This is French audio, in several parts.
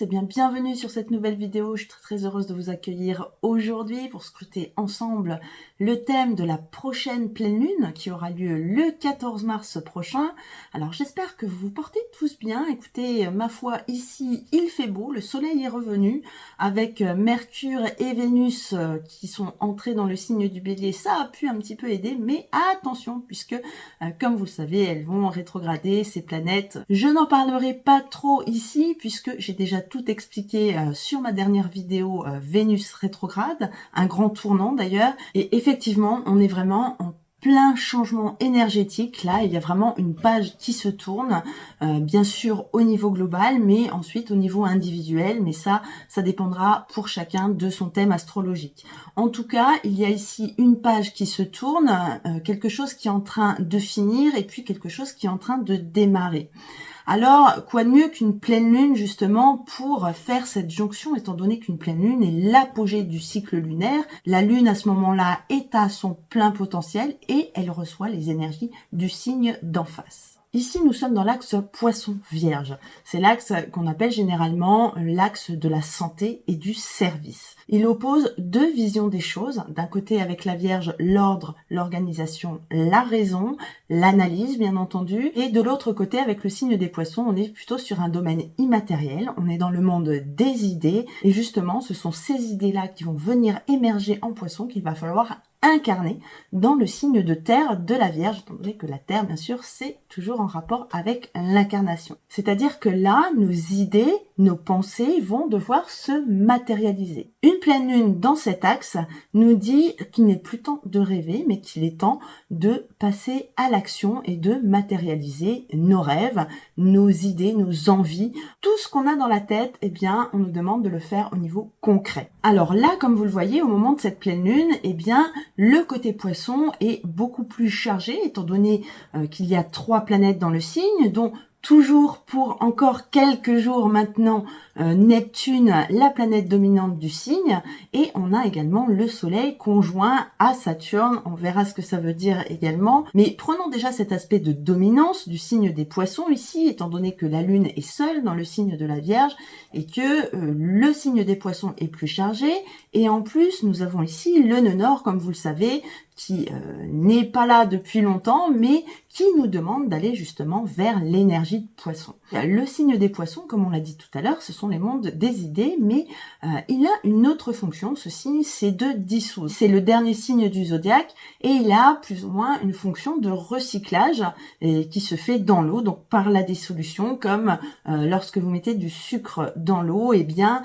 tous, et bien bienvenue sur cette nouvelle vidéo. Je suis très heureuse de vous accueillir aujourd'hui pour scruter ensemble le thème de la prochaine pleine lune qui aura lieu le 14 mars prochain. Alors j'espère que vous vous portez tous bien. Écoutez, ma foi, ici il fait beau, le soleil est revenu avec Mercure et Vénus qui sont entrés dans le signe du Bélier. Ça a pu un petit peu aider, mais attention puisque comme vous le savez, elles vont rétrograder ces planètes. Je n'en parlerai pas trop ici puisque j'ai déjà tout expliqué sur ma dernière vidéo Vénus rétrograde, un grand tournant d'ailleurs, et effectivement on est vraiment en plein changement énergétique. Là, il y a vraiment une page qui se tourne, bien sûr au niveau global, mais ensuite au niveau individuel, mais ça dépendra pour chacun de son thème astrologique. En tout cas, il y a ici une page qui se tourne, quelque chose qui est en train de finir et puis quelque chose qui est en train de démarrer. Alors, quoi de mieux qu'une pleine lune justement pour faire cette jonction, étant donné qu'une pleine lune est l'apogée du cycle lunaire. La lune à ce moment-là est à son plein potentiel et elle reçoit les énergies du signe d'en face. Ici, nous sommes dans l'axe Poisson-Vierge. C'est l'axe qu'on appelle généralement l'axe de la santé et du service. Il oppose deux visions des choses. D'un côté, avec la Vierge, l'ordre, l'organisation, la raison, l'analyse, bien entendu. Et de l'autre côté, avec le signe des Poissons, on est plutôt sur un domaine immatériel. On est dans le monde des idées. Et justement, ce sont ces idées-là qui vont venir émerger en Poisson qu'il va falloir incarné dans le signe de terre de la Vierge, étant donné que la terre, bien sûr, c'est toujours en rapport avec l'incarnation. C'est-à-dire que là, nos idées, nos pensées vont devoir se matérialiser. Une pleine lune dans cet axe nous dit qu'il n'est plus temps de rêver, mais qu'il est temps de passer à l'action et de matérialiser nos rêves, nos idées, nos envies. Tout ce qu'on a dans la tête, eh bien, on nous demande de le faire au niveau concret. Alors là, comme vous le voyez, au moment de cette pleine lune, eh bien, le côté Poisson est beaucoup plus chargé, étant donné qu'il y a 3 planètes dans le signe, dont toujours pour encore quelques jours maintenant, Neptune, la planète dominante du signe, et on a également le Soleil conjoint à Saturne, on verra ce que ça veut dire également, mais prenons déjà cet aspect de dominance du signe des Poissons ici, étant donné que la Lune est seule dans le signe de la Vierge, et que le signe des Poissons est plus chargé, et en plus nous avons ici le nœud nord, comme vous le savez, qui n'est pas là depuis longtemps, mais qui nous demande d'aller justement vers l'énergie de Poisson. Le signe des Poissons, comme on l'a dit tout à l'heure, ce sont les mondes des idées, mais il a une autre fonction, ce signe, c'est de dissoudre. C'est le dernier signe du zodiaque, et il a plus ou moins une fonction de recyclage qui se fait dans l'eau, donc par la dissolution, comme lorsque vous mettez du sucre dans l'eau, et bien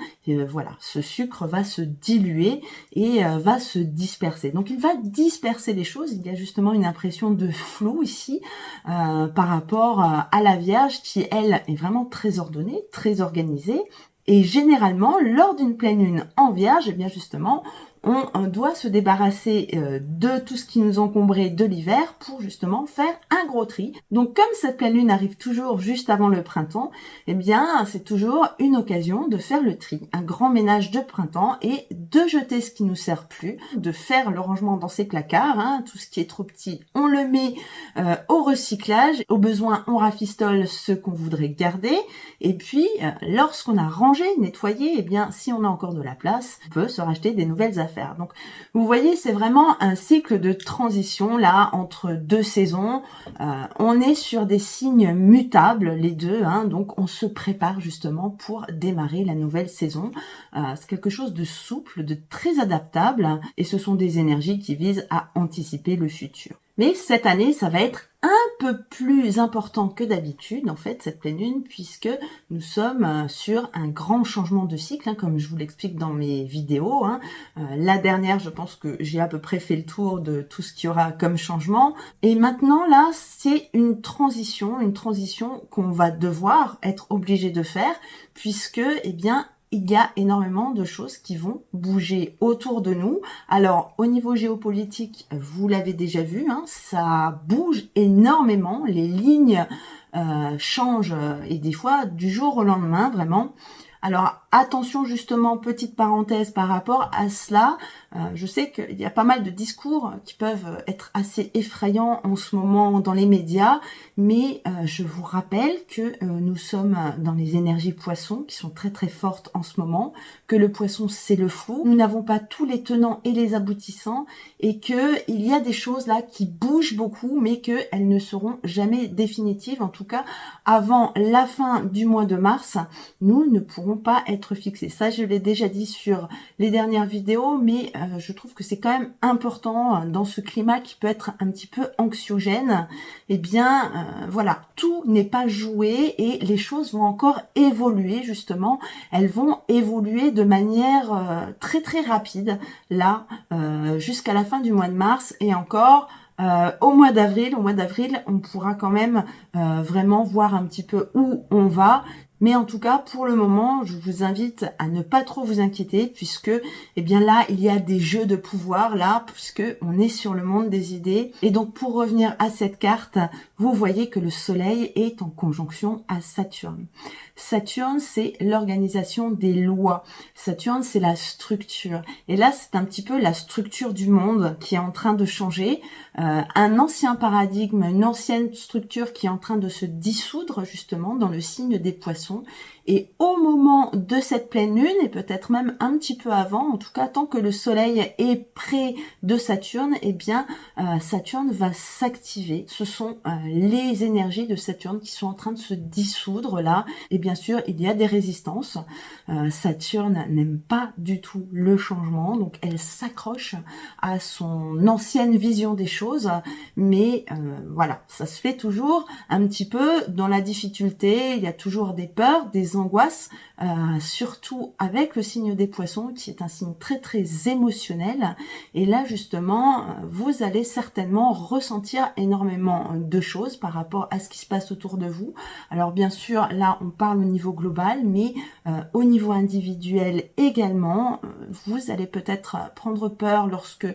voilà, ce sucre va se diluer et va se disperser. Donc il va disperser les choses, il y a justement une impression de flou ici par rapport à la Vierge qui, elle, est vraiment très ordonnée, très organisée. Et généralement, lors d'une pleine lune en Vierge, eh bien justement, on doit se débarrasser de tout ce qui nous encombrait de l'hiver pour justement faire un gros tri. Donc comme cette pleine lune arrive toujours juste avant le printemps, eh bien c'est toujours une occasion de faire le tri, un grand ménage de printemps et de jeter ce qui nous sert plus, de faire le rangement dans ses placards, hein, tout ce qui est trop petit, on le met au recyclage, au besoin on rafistole ce qu'on voudrait garder, et puis lorsqu'on a rangé, nettoyé, eh bien si on a encore de la place, on peut se racheter des nouvelles affaires. Donc vous voyez, c'est vraiment un cycle de transition là entre deux saisons. On est sur des signes mutables les deux, hein, donc on se prépare justement pour démarrer la nouvelle saison. C'est quelque chose de souple, de très adaptable, et ce sont des énergies qui visent à anticiper le futur. Mais cette année, ça va être un peu plus important que d'habitude, en fait, cette pleine lune, puisque nous sommes sur un grand changement de cycle, hein, comme je vous l'explique dans mes vidéos. Hein. La dernière, je pense que j'ai à peu près fait le tour de tout ce qu'il y aura comme changement. Et maintenant, là, c'est une transition qu'on va devoir être obligé de faire, puisque, eh bien, il y a énormément de choses qui vont bouger autour de nous. Alors, au niveau géopolitique, vous l'avez déjà vu, hein, ça bouge énormément, les lignes changent, et des fois, du jour au lendemain, vraiment. Alors, attention justement, petite parenthèse par rapport à cela, je sais qu'il y a pas mal de discours qui peuvent être assez effrayants en ce moment dans les médias, mais je vous rappelle que nous sommes dans les énergies poissons qui sont très très fortes en ce moment, que le poisson c'est le flou, nous n'avons pas tous les tenants et les aboutissants, et que il y a des choses là qui bougent beaucoup, mais qu'elles ne seront jamais définitives, en tout cas avant la fin du mois de mars, nous ne pourrons pas être fixés. Ça, je l'ai déjà dit sur les dernières vidéos, mais je trouve que c'est quand même important dans ce climat qui peut être un petit peu anxiogène. Eh bien, voilà, tout n'est pas joué et les choses vont encore évoluer, justement. Elles vont évoluer de manière très très rapide, là, jusqu'à la fin du mois de mars et encore... au mois d'avril, on pourra quand même vraiment voir un petit peu où on va. Mais en tout cas, pour le moment, je vous invite à ne pas trop vous inquiéter puisque, eh bien là, il y a des jeux de pouvoir là, puisque on est sur le monde des idées. Et donc, pour revenir à cette carte, vous voyez que le Soleil est en conjonction à Saturne. Saturne, c'est l'organisation des lois. Saturne, c'est la structure. Et là, c'est un petit peu la structure du monde qui est en train de changer. Un ancien paradigme, une ancienne structure qui est en train de se dissoudre justement dans le signe des Poissons. Et au moment de cette pleine lune, et peut-être même un petit peu avant, en tout cas tant que le Soleil est près de Saturne, eh bien Saturne va s'activer. Ce sont les énergies de Saturne qui sont en train de se dissoudre là. Et bien sûr, il y a des résistances. Saturne n'aime pas du tout le changement, donc elle s'accroche à son ancienne vision des choses. Mais voilà, ça se fait toujours un petit peu dans la difficulté. Il y a toujours des peurs, des angoisses, surtout avec le signe des Poissons qui est un signe très très émotionnel. Et là justement, vous allez certainement ressentir énormément de choses par rapport à ce qui se passe autour de vous. Alors bien sûr, là on parle au niveau global, mais au niveau individuel également, vous allez peut-être prendre peur lorsque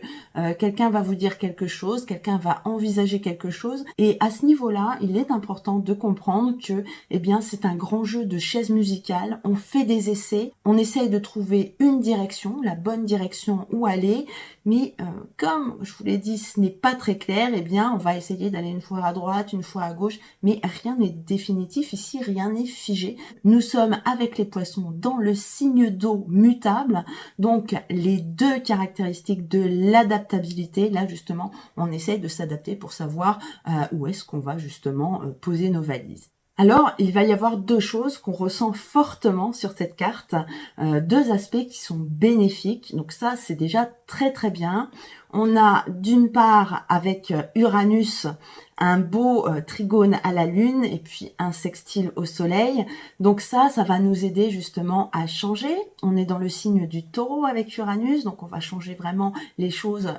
quelqu'un va vous dire quelque chose, quelqu'un va envisager quelque chose. Et à ce niveau-là, il est important de comprendre que, eh bien, c'est un grand jeu de chaises musicales. On fait des essais, on essaye de trouver une direction, la bonne direction où aller. Mais comme je vous l'ai dit, ce n'est pas très clair, eh bien, on va essayer d'aller une fois à droite, une fois à gauche, mais rien n'est définitif ici, rien n'est figé. Nous sommes avec les Poissons dans le signe d'eau mutable, donc les deux caractéristiques de l'adaptabilité. Là, justement, on essaye de s'adapter pour savoir où est-ce qu'on va justement poser nos valises. Alors, il va y avoir deux choses qu'on ressent fortement sur cette carte, deux aspects qui sont bénéfiques. Donc ça, c'est déjà très très bien. On a d'une part avec Uranus un beau trigone à la Lune et puis un sextile au Soleil. Donc ça va nous aider justement à changer. On est dans le signe du Taureau avec Uranus, donc on va changer vraiment les choses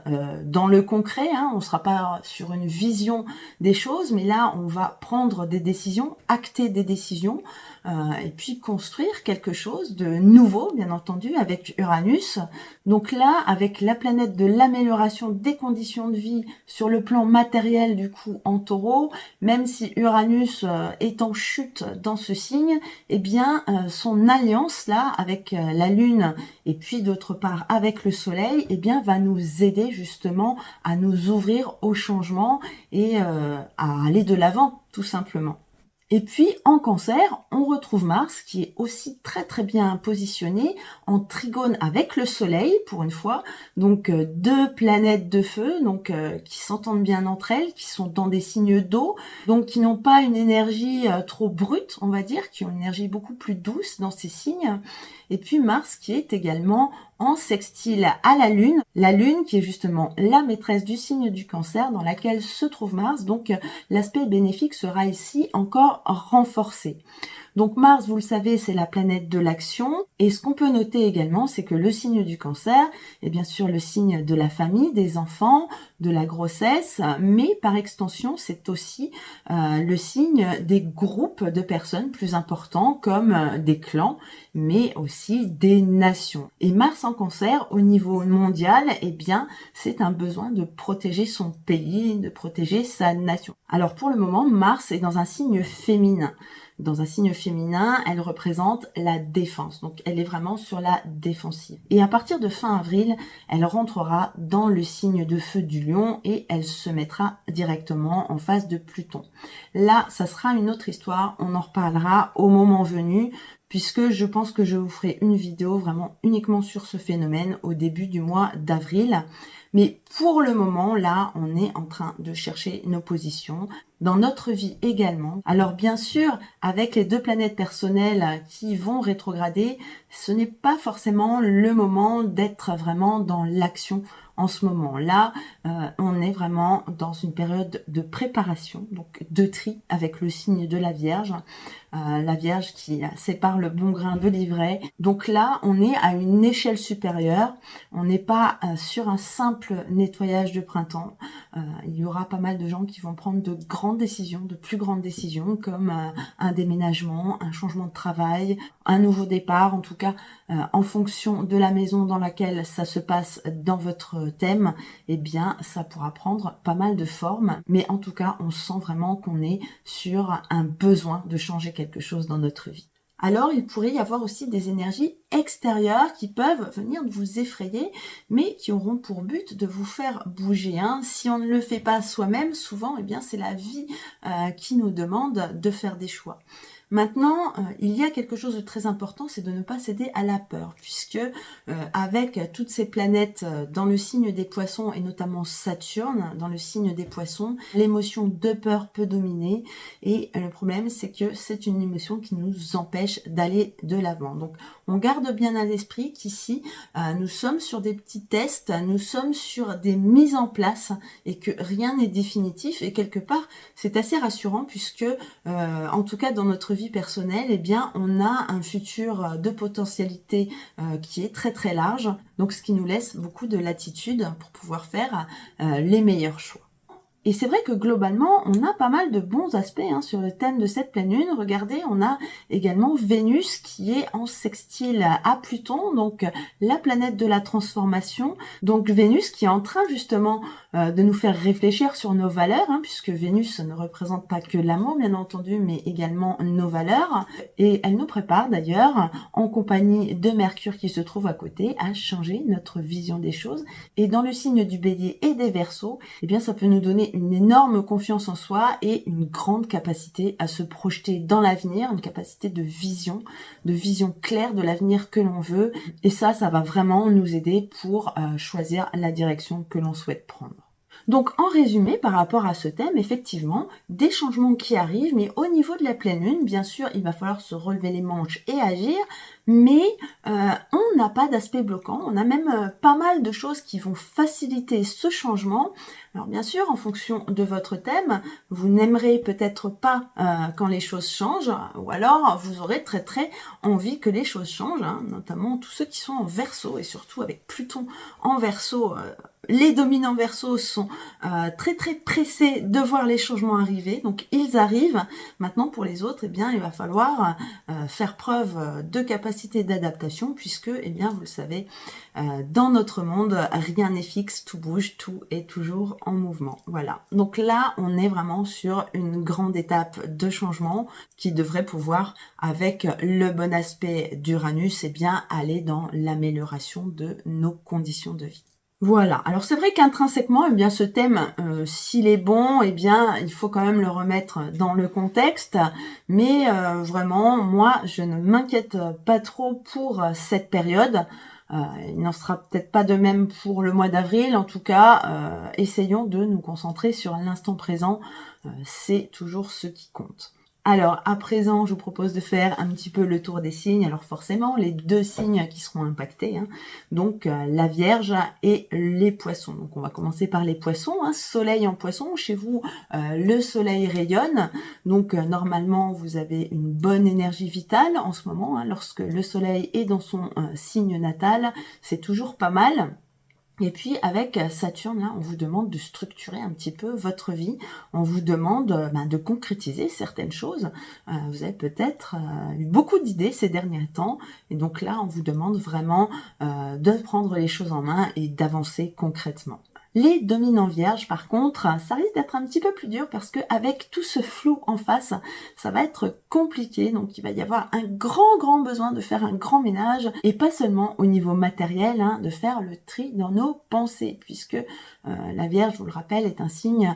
dans le concret. Hein. On ne sera pas sur une vision des choses, mais là on va prendre des décisions, acter des décisions et puis construire quelque chose de nouveau, bien entendu, avec Uranus. Donc là, avec la planète de l'amélioration des conditions de vie sur le plan matériel du coup en Taureau, même si Uranus est en chute dans ce signe, eh bien son alliance là avec la Lune et puis d'autre part avec le Soleil, eh bien va nous aider justement à nous ouvrir au changement et à aller de l'avant tout simplement. Et puis en Cancer, on retrouve Mars qui est aussi très très bien positionné en trigone avec le Soleil pour une fois. Donc deux planètes de feu, donc qui s'entendent bien entre elles, qui sont dans des signes d'eau, donc qui n'ont pas une énergie trop brute, on va dire, qui ont une énergie beaucoup plus douce dans ces signes. Et puis Mars qui est également en sextile à la Lune qui est justement la maîtresse du signe du Cancer dans laquelle se trouve Mars, donc l'aspect bénéfique sera ici encore renforcé. Donc Mars, vous le savez, c'est la planète de l'action. Et ce qu'on peut noter également, c'est que le signe du Cancer est bien sûr le signe de la famille, des enfants, de la grossesse, mais par extension, c'est aussi le signe des groupes de personnes plus importants comme des clans, mais aussi des nations. Et Mars en Cancer, au niveau mondial, eh bien, c'est un besoin de protéger son pays, de protéger sa nation. Alors pour le moment, Mars est dans un signe féminin. dans un signe féminin, elle représente la défense. Donc elle est vraiment sur la défensive. Et à partir de fin avril, elle rentrera dans le signe de feu du Lion et elle se mettra directement en face de Pluton. Là, ça sera une autre histoire, on en reparlera au moment venu, puisque je pense que je vous ferai une vidéo vraiment uniquement sur ce phénomène au début du mois d'avril. Mais pour le moment, là, on est en train de chercher nos positions dans notre vie également. Alors bien sûr, avec les 2 planètes personnelles qui vont rétrograder, ce n'est pas forcément le moment d'être vraiment dans l'action en ce moment. Là, on est vraiment dans une période de préparation, donc de tri avec le signe de la Vierge qui sépare le bon grain de l'ivraie. Donc là, on est à une échelle supérieure. On n'est pas sur un simple nettoyage de printemps. Il y aura pas mal de gens qui vont prendre de grandes décisions, de plus grandes décisions, comme un déménagement, un changement de travail, un nouveau départ, en tout cas en fonction de la maison dans laquelle ça se passe dans votre thème, eh bien ça pourra prendre pas mal de formes, mais en tout cas on sent vraiment qu'on est sur un besoin de changer quelque chose dans notre vie. Alors, il pourrait y avoir aussi des énergies extérieures qui peuvent venir vous effrayer, mais qui auront pour but de vous faire bouger. Si on ne le fait pas soi-même, souvent, eh bien, c'est la vie qui nous demande de faire des choix. Maintenant, il y a quelque chose de très important, c'est de ne pas céder à la peur, puisque avec toutes ces planètes dans le signe des poissons, et notamment Saturne dans le signe des poissons, l'émotion de peur peut dominer, et le problème c'est que c'est une émotion qui nous empêche d'aller de l'avant. Donc on garde bien à l'esprit qu'ici, nous sommes sur des petits tests, nous sommes sur des mises en place, et que rien n'est définitif, et quelque part c'est assez rassurant, puisque en tout cas dans notre vie personnelle, eh bien, on a un futur de potentialité qui est très très large, donc ce qui nous laisse beaucoup de latitude pour pouvoir faire les meilleurs choix. Et c'est vrai que globalement, on a pas mal de bons aspects sur le thème de cette pleine lune. Regardez, on a également Vénus qui est en sextile à Pluton, donc la planète de la transformation. Donc Vénus qui est en train justement de nous faire réfléchir sur nos valeurs, puisque Vénus ne représente pas que l'amour, bien entendu, mais également nos valeurs. Et elle nous prépare d'ailleurs, en compagnie de Mercure qui se trouve à côté, à changer notre vision des choses. Et dans le signe du Bélier et des Verseaux, eh bien ça peut nous donner une énorme confiance en soi et une grande capacité à se projeter dans l'avenir, une capacité de vision claire de l'avenir que l'on veut. Et ça va vraiment nous aider pour choisir la direction que l'on souhaite prendre. Donc en résumé, par rapport à ce thème, effectivement, des changements qui arrivent, mais au niveau de la pleine lune, bien sûr, il va falloir se relever les manches et agir, mais on n'a pas d'aspect bloquant, on a même pas mal de choses qui vont faciliter ce changement. Alors bien sûr, en fonction de votre thème, vous n'aimerez peut-être pas quand les choses changent, ou alors vous aurez très très envie que les choses changent, notamment tous ceux qui sont en Verseau, et surtout avec Pluton en Verseau. Les dominants Verseau sont très très pressés de voir les changements arriver, donc ils arrivent. Maintenant pour les autres, eh bien il va falloir faire preuve de capacité d'adaptation, puisque, eh bien vous le savez, dans notre monde, rien n'est fixe, tout bouge, tout est toujours en mouvement. Voilà. Donc là, on est vraiment sur une grande étape de changement qui devrait pouvoir, avec le bon aspect d'Uranus, eh bien aller dans l'amélioration de nos conditions de vie. Voilà. Alors c'est vrai qu'intrinsèquement, eh bien ce thème, s'il est bon, eh bien il faut quand même le remettre dans le contexte. Mais vraiment, moi, je ne m'inquiète pas trop pour cette période. Il n'en sera peut-être pas de même pour le mois d'avril. En tout cas, essayons de nous concentrer sur l'instant présent. C'est toujours ce qui compte. Alors, à présent, je vous propose de faire un petit peu le tour des signes. Alors forcément, les 2 signes qui seront impactés, donc la Vierge et les Poissons. Donc on va commencer par les Poissons, Soleil en Poissons. Chez vous, le Soleil rayonne. Donc normalement, vous avez une bonne énergie vitale en ce moment. Lorsque le Soleil est dans son signe natal, c'est toujours pas mal. Et puis avec Saturne, là, on vous demande de structurer un petit peu votre vie. On vous demande de concrétiser certaines choses. Vous avez peut-être eu beaucoup d'idées ces derniers temps. Et donc là, on vous demande vraiment de prendre les choses en main et d'avancer concrètement. Les dominants vierges, par contre, ça risque d'être un petit peu plus dur parce que avec tout ce flou en face, ça va être compliqué. Donc, il va y avoir un grand besoin de faire un grand ménage et pas seulement au niveau matériel, hein, de faire le tri dans nos pensées puisque la Vierge, je vous le rappelle, est un signe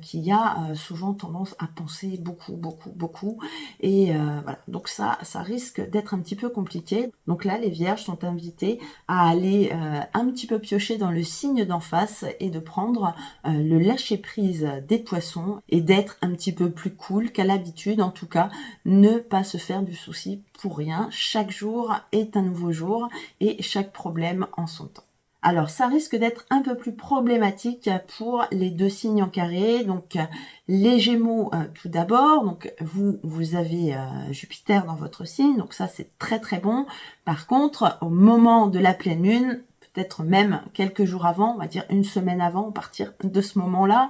qui a souvent tendance à penser beaucoup. Et voilà, donc ça risque d'être un petit peu compliqué. Donc là, les Vierges sont invitées à aller un petit peu piocher dans le signe d'en face et de prendre le lâcher-prise des poissons et d'être un petit peu plus cool qu'à l'habitude. En tout cas, ne pas se faire du souci pour rien. Chaque jour est un nouveau jour et chaque problème en son temps. Alors, ça risque d'être un peu plus problématique pour les deux signes en carré. Donc, les Gémeaux, tout d'abord. Donc, vous avez Jupiter dans votre signe. Donc, ça, c'est très bon. Par contre, au moment de la pleine lune, peut-être même quelques jours avant, on va dire une semaine avant, à partir de ce moment-là,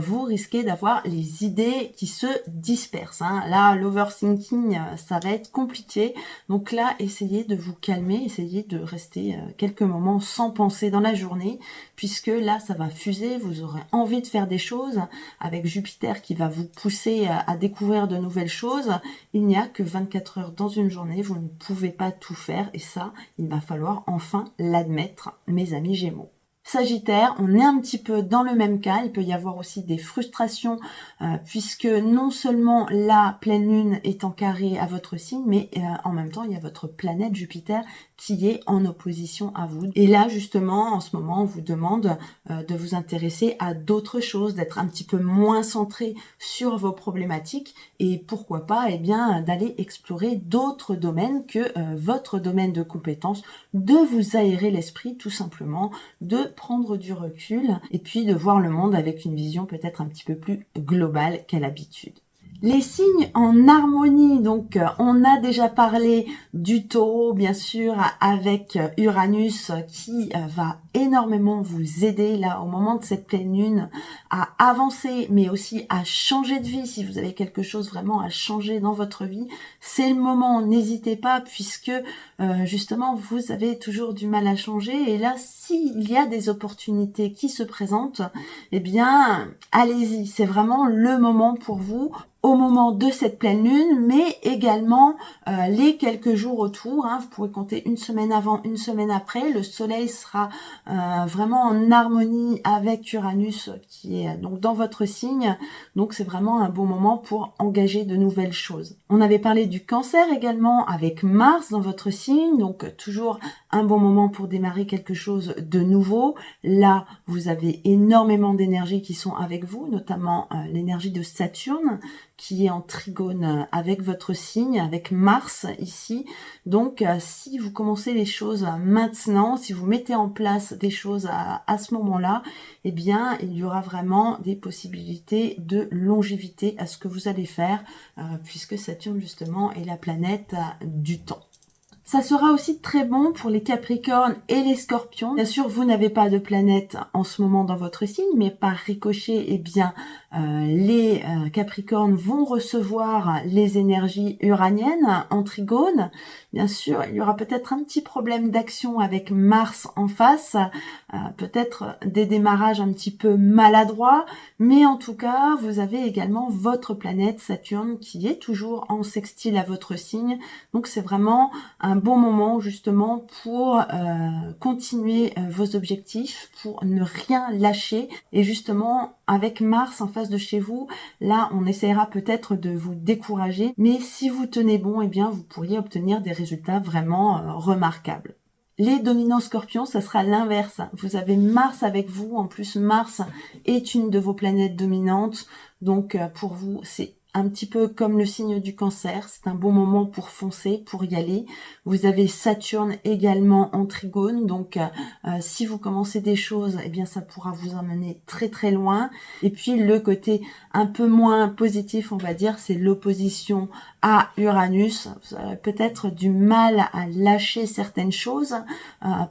vous risquez d'avoir les idées qui se dispersent. Hein. Là, l'overthinking, ça va être compliqué. Donc là, essayez de vous calmer, essayez de rester quelques moments sans penser dans la journée, puisque là, ça va fuser, vous aurez envie de faire des choses, avec Jupiter qui va vous pousser à découvrir de nouvelles choses. Il n'y a que 24 heures dans une journée, vous ne pouvez pas tout faire, et ça, il va falloir enfin l'admettre, mes amis Gémeaux. Sagittaire, on est un petit peu dans le même cas, il peut y avoir aussi des frustrations puisque non seulement la pleine lune est en carré à votre signe, mais en même temps il y a votre planète Jupiter qui est en opposition à vous. Et là justement, en ce moment, on vous demande de vous intéresser à d'autres choses, d'être un petit peu moins centré sur vos problématiques et pourquoi pas d'aller explorer d'autres domaines que votre domaine de compétence, de vous aérer l'esprit tout simplement, de prendre du recul et puis de voir le monde avec une vision peut-être un petit peu plus globale qu'à l'habitude. Les signes en harmonie, donc on a déjà parlé du taureau bien sûr avec Uranus qui va énormément vous aider là au moment de cette pleine lune à avancer mais aussi à changer de vie. Si vous avez quelque chose vraiment à changer dans votre vie, c'est le moment, n'hésitez pas puisque justement vous avez toujours du mal à changer et là s'il y a des opportunités qui se présentent, eh bien allez-y, c'est vraiment le moment pour vous au moment de cette pleine lune, mais également les quelques jours autour. Hein, vous pourrez compter une semaine avant, une semaine après. Le soleil sera vraiment en harmonie avec Uranus qui est donc dans votre signe. Donc c'est vraiment un bon moment pour engager de nouvelles choses. On avait parlé du Cancer également avec Mars dans votre signe. Donc toujours un bon moment pour démarrer quelque chose de nouveau. Là, vous avez énormément d'énergie qui sont avec vous, notamment l'énergie de Saturne qui est en trigone avec votre signe, avec Mars ici. Donc, si vous commencez les choses maintenant, si vous mettez en place des choses à ce moment-là, eh bien, il y aura vraiment des possibilités de longévité à ce que vous allez faire, puisque Saturne, justement, est la planète du temps. Ça sera aussi très bon pour les Capricornes et les Scorpions. Bien sûr, vous n'avez pas de planète en ce moment dans votre signe, mais par ricochet, eh bien, les Capricornes vont recevoir les énergies uraniennes en trigone. Bien sûr, il y aura peut-être un petit problème d'action avec Mars en face, peut-être des démarrages un petit peu maladroits, mais en tout cas, vous avez également votre planète Saturne qui est toujours en sextile à votre signe. Donc, c'est vraiment un bon moment justement pour continuer vos objectifs, pour ne rien lâcher. Et justement, avec Mars en face de chez vous, là, on essaiera peut-être de vous décourager. Mais si vous tenez bon, eh bien, vous pourriez obtenir des résultats vraiment remarquables. Les dominants scorpions, ça sera l'inverse. Vous avez Mars avec vous. En plus, Mars est une de vos planètes dominantes. Donc, pour vous, c'est un petit peu comme le signe du Cancer, c'est un bon moment pour foncer, pour y aller. Vous avez Saturne également en trigone, donc si vous commencez des choses, eh bien ça pourra vous emmener très loin. Et puis le côté un peu moins positif, on va dire, c'est l'opposition à Uranus. Vous avez peut-être du mal à lâcher certaines choses.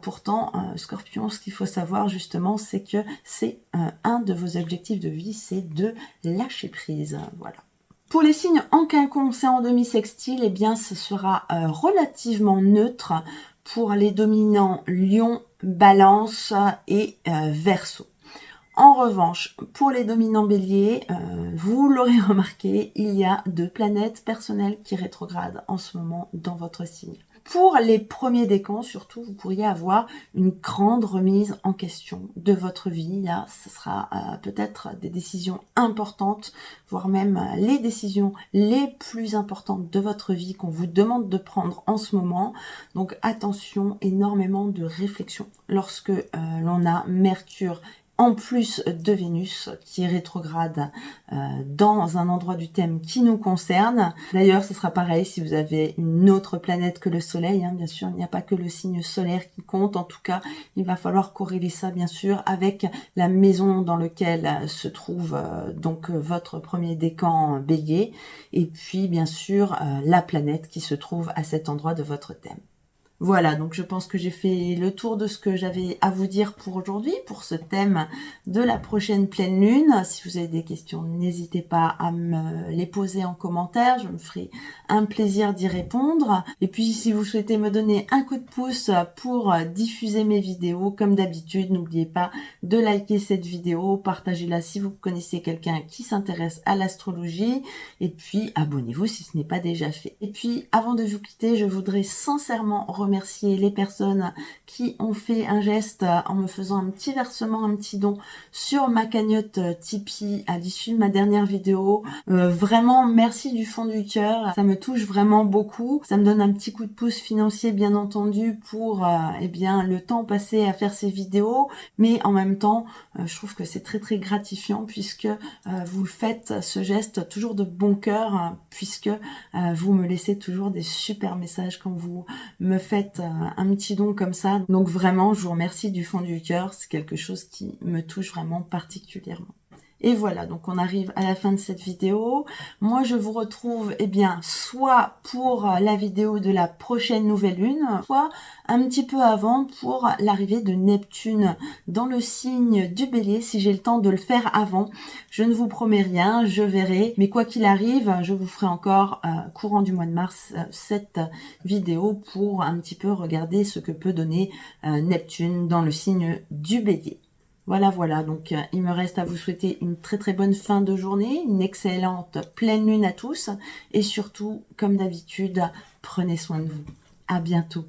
Pourtant, Scorpion, ce qu'il faut savoir justement, c'est que c'est un de vos objectifs de vie, c'est de lâcher prise. Voilà. Pour les signes en quinconce et en demi-sextile, eh bien, ce sera relativement neutre pour les dominants Lion, Balance et Verseau. En revanche, pour les dominants béliers, vous l'aurez remarqué, il y a 2 planètes personnelles qui rétrogradent en ce moment dans votre signe. Pour les premiers décans, surtout, vous pourriez avoir une grande remise en question de votre vie. Là, ce sera peut-être des décisions importantes, voire même les décisions les plus importantes de votre vie qu'on vous demande de prendre en ce moment. Donc attention, énormément de réflexion lorsque l'on a Mercure en plus de Vénus qui est rétrograde dans un endroit du thème qui nous concerne. D'ailleurs, ce sera pareil si vous avez une autre planète que le Soleil. Bien sûr, il n'y a pas que le signe solaire qui compte. En tout cas, il va falloir corréler ça, bien sûr, avec la maison dans laquelle se trouve donc votre premier décan Bélier. Et puis, bien sûr, la planète qui se trouve à cet endroit de votre thème. Voilà, donc je pense que j'ai fait le tour de ce que j'avais à vous dire pour aujourd'hui, pour ce thème de la prochaine pleine lune. Si vous avez des questions, n'hésitez pas à me les poser en commentaire, je me ferai un plaisir d'y répondre. Et puis si vous souhaitez me donner un coup de pouce pour diffuser mes vidéos, comme d'habitude, n'oubliez pas de liker cette vidéo, partagez-la si vous connaissez quelqu'un qui s'intéresse à l'astrologie, et puis abonnez-vous si ce n'est pas déjà fait. Et puis avant de vous quitter, je voudrais sincèrement remercier les personnes qui ont fait un geste en me faisant un petit versement, un petit don sur ma cagnotte Tipeee à l'issue de ma dernière vidéo. Vraiment, merci du fond du cœur. Ça me touche vraiment beaucoup. Ça me donne un petit coup de pouce financier, bien entendu, pour eh bien le temps passé à faire ces vidéos. Mais en même temps, je trouve que c'est très très gratifiant puisque vous faites ce geste toujours de bon cœur, puisque vous me laissez toujours des super messages quand vous me faites un petit don comme ça. Donc vraiment, je vous remercie du fond du cœur. C'est quelque chose qui me touche vraiment particulièrement. Et voilà, donc on arrive à la fin de cette vidéo. Moi, je vous retrouve, eh bien, soit pour la vidéo de la prochaine nouvelle lune, soit un petit peu avant pour l'arrivée de Neptune dans le signe du Bélier, si j'ai le temps de le faire avant. Je ne vous promets rien, je verrai. Mais quoi qu'il arrive, je vous ferai encore, courant du mois de mars, cette vidéo pour un petit peu regarder ce que peut donner Neptune dans le signe du Bélier. Voilà, donc il me reste à vous souhaiter une très très bonne fin de journée, une excellente pleine lune à tous, et surtout, comme d'habitude, prenez soin de vous. À bientôt.